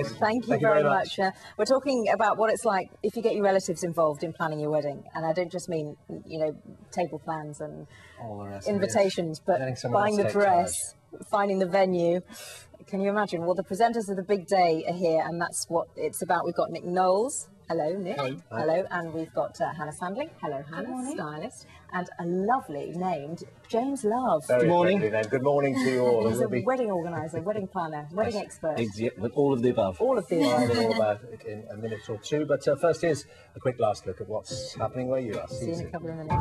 Thank you very much. We're talking about what it's like if you get your relatives involved in planning your wedding. And I don't just mean, you know, table plans and invitations, but buying the dress, finding the venue. Can you imagine? Well, the presenters of the big day are here, and that's what it's about. We've got Nick Knowles. Hello, Nick. Hello. Hello. And we've got Hannah Sandling. Hello, Hannah, stylist. And a lovely named James Love. Good morning. Good morning to you all. He's a wedding organiser, wedding planner, wedding expert. With all of the above. All of the above. All about it in a minute or two. But first, here's a quick last look at what's happening where you are. See you in a couple of minutes.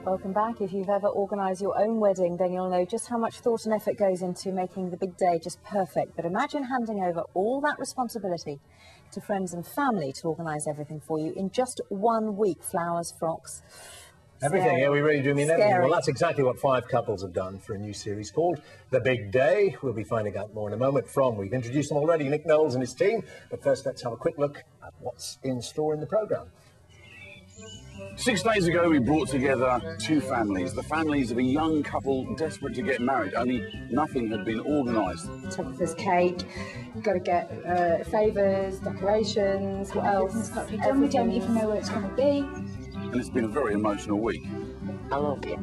Welcome back. If you've ever organised your own wedding, then you'll know just how much thought and effort goes into making the big day just perfect. But imagine handing over all that responsibility to friends and family to organise everything for you in just 1 week. Flowers, frocks... Everything, yeah, we really do mean everything. Scary. Well, that's exactly what 5 couples have done for a new series called The Big Day. We'll be finding out more in a moment from, we've introduced them already, Nick Knowles and his team. But first, let's have a quick look at what's in store in the programme. 6 days ago, we brought together 2 families. The families of a young couple desperate to get married, only nothing had been organised. Photographer's cake, you've got to get favours, decorations, what else? We don't even know where it's going to be. And it's been a very emotional week. I love it.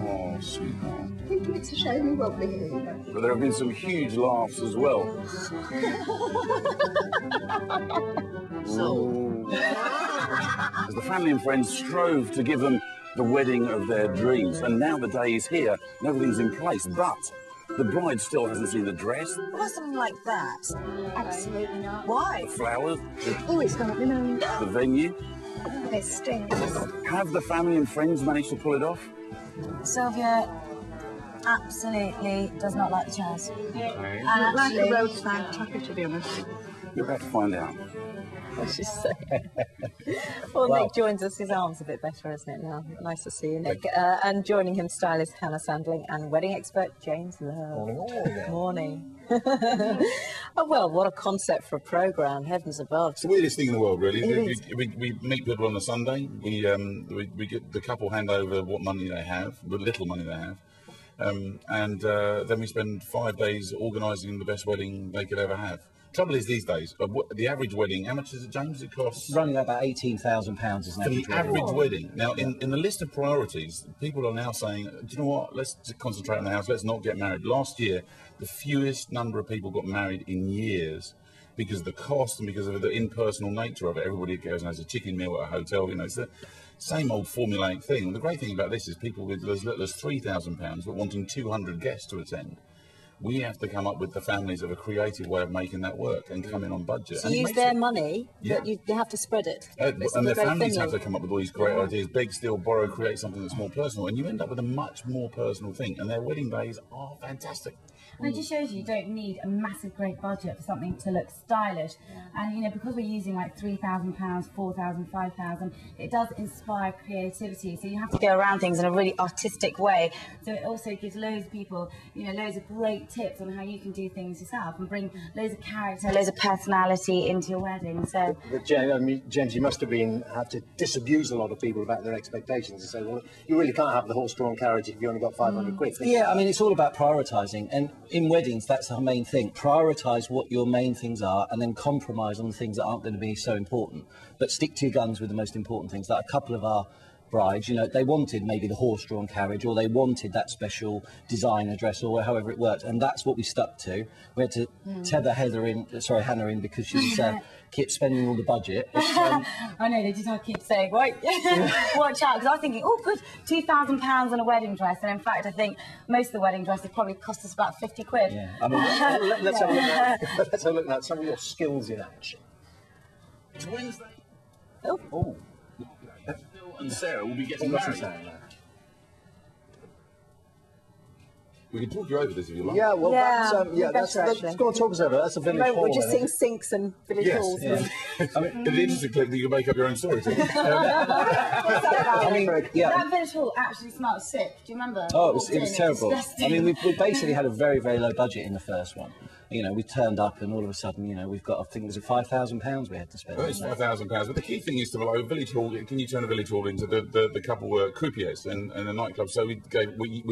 Oh, sweetheart. I think it's a shame we won't be here. But there have been some huge laughs as well. As the family and friends strove to give them the wedding of their dreams. And now the day is here and everything's in place. But the bride still hasn't seen the dress. Why something like that? Absolutely not. Why? The flowers, Oh, it's not, the venue. It stinks. Have the family and friends managed to pull it off? Sylvia absolutely does not like the chairs. And like a roadside tappy, to be honest. You're about to find out. What's she saying? Well, Nick joins us. His arm's a bit better, isn't it now? Nice to see you, Nick. And joining him, stylist Hannah Sandling and wedding expert James Love. Morning, all again. Morning. Oh, well, what a concept for a programme, heavens above. It's the weirdest thing in the world, really. We meet people on a Sunday. We get the couple hand over what money they have, the little money they have, and then we spend 5 days organising the best wedding they could ever have. Trouble is, these days, the average wedding, how much does it, James? It costs Running about £18,000 is an for the average average wedding. Now, in the list of priorities, people are now saying, do you know what, let's concentrate on the house, let's not get married. Last year, the fewest number of people got married in years because of the cost and because of the impersonal nature of it. Everybody goes and has a chicken meal at a hotel, you know, it's the same old formulaic thing. And the great thing about this is people with as little as £3,000 but wanting 200 guests to attend. We have to come up with the families of a creative way of making that work and come in on budget. So use their money, but you have to spread it. And their families have to come up with all these great ideas, beg, steal, borrow, create something that's more personal, and you end up with a much more personal thing, and their wedding days are fantastic. And it just shows you don't need a massive great budget for something to look stylish. And you know, because we're using like £3,000, £4,000, £5,000, it does inspire creativity. So you have to go around things in a really artistic way. So it also gives loads of people, you know, loads of great tips on how you can do things yourself and bring loads of character, loads of personality into your wedding. So But James, you must have had to disabuse a lot of people about their expectations and say, well, you really can't have the horse-drawn carriage if you only got 500 quid. Yeah, I mean, it's all about prioritising. And in weddings, that's our main thing. Prioritise what your main things are and then compromise on the things that aren't going to be so important. But stick to your guns with the most important things. Like a couple of our brides, you know, they wanted maybe the horse-drawn carriage or they wanted that special designer dress or however it worked. And that's what we stuck to. We had to tether Hannah in because she was kept spending all the budget. I know, they just have to keep saying, right, watch out, because I was thinking, oh, good, £2,000 on a wedding dress, and in fact, I think most of the wedding dresses probably cost us about 50 quid. Yeah, I mean, let's have a look at some of your skills in action. It's Wednesday. Oh. Phil and Sarah will be getting married. We can talk you over this if you like. Yeah, well, Yeah, let's go and talk us over. That's a village hall. We're just seeing sinks and village halls. Yes. I mean, it's interesting clip that you can make up your own story to. I mean, yeah. That village hall actually smelled sick. Do you remember? Oh, it was terrible. Disgusting. I mean, we basically had a very, very low budget in the first one. you know, we turned up and all of a sudden, you know, we've got, I think it was £5,000 we had to spend. Well, it's £5,000, but the key thing is to below Village Hall. Can you turn a Village Hall into the couple were croupiers and a nightclub? So we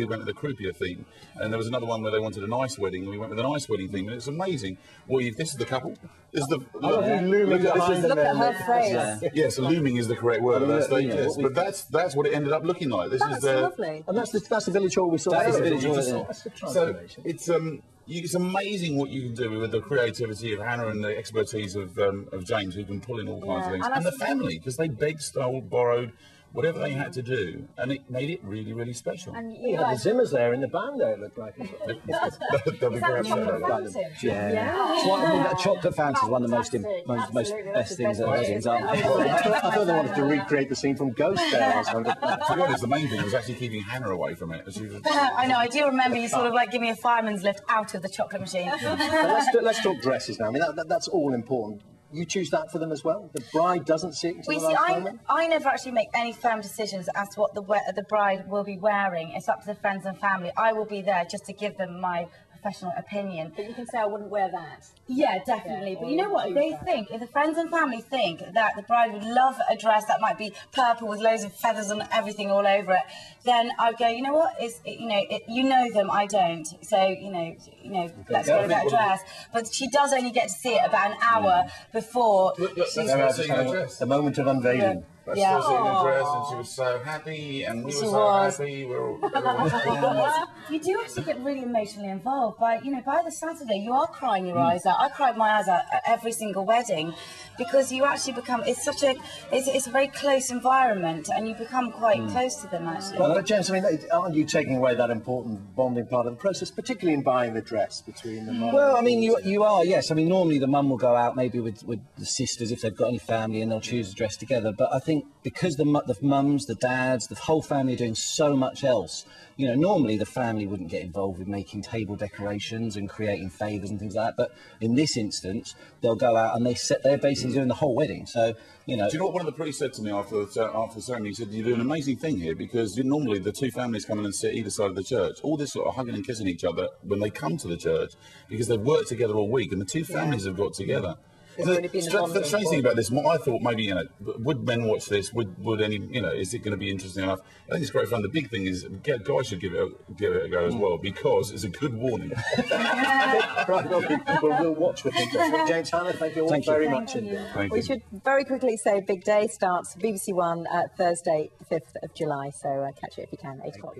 went with the croupier theme, and there was another one where they wanted an ice wedding, and we went with an ice wedding theme, and it's amazing. Well, this is the couple. This is the looming behind them. Look at her face. Yeah, so looming is the correct word at that stage. Yes, but that's what it ended up looking like. This That's is lovely. And that's the Village Hall we saw. That is the Village Hall. That's the So transformation. it's amazing what you can do with the creativity of Hannah and the expertise of James, who can pull in all kinds of things, and the family, because they begged, stole, borrowed, whatever they had to do, and it made it really, really special. And You had the Zimmers there in the band there, it looked like. They'll be very upset. Yeah. Chocolate fountain is one of the most best things at weddings, aren't they? I thought they wanted to recreate the scene from Ghost there or something. To be honest, the main thing was actually keeping Hannah away from it. She was, I know, I do remember you sort of like give me a fireman's lift out of the chocolate machine. Let's talk dresses now. I mean, that's all important. You choose that for them as well? The bride doesn't see it until We the see, last moment? I never actually make any firm decisions as to what the bride will be wearing. It's up to the friends and family. I will be there just to give them my professional opinion. But you can say I wouldn't wear that. Yeah, definitely. But you know what? If the friends and family think that the bride would love a dress that might be purple with loads of feathers and everything all over it, then I'd go, you know what? You know them, I don't. So, you know, let's go with that dress. But she does only get to see it about an hour before The moment of unveiling. That's yeah. Seeing her dress, and she was so happy, and we were so happy. Everyone was You do actually get really emotionally involved. By the Saturday, you are crying your eyes out. I cried my eyes out at every single wedding, because you actually become. It's a very close environment, and you become quite close to them actually. Well, but James, I mean, aren't you taking away that important bonding part of the process, particularly in buying the dress between the mum? Well, I mean, you are, yes. I mean, normally the mum will go out maybe with the sisters if they've got any family, and they'll choose a dress together. But I think because the mums, the dads, the whole family are doing so much else, normally the family wouldn't get involved with making table decorations and creating favours and things like that. But in this instance, they'll go out and they're basically doing the whole wedding. So, Do you know what one of the priests said to me after the ceremony? He said, "You do an amazing thing here, because normally the two families come in and sit either side of the church, all this sort of hugging and kissing each other when they come to the church, because they've worked together all week and the two families have got together." The strange thing about this, what I thought maybe, would men watch this? Would any, is it going to be interesting enough? I think it's great fun. The big thing is, guys should give it a go as well, because it's a good warning. Right, we'll watch with interest. James, Hannah, thank you all very much indeed. We should very quickly say Big Day starts BBC One Thursday, 5th of July, so catch it if you can, 8 o'clock.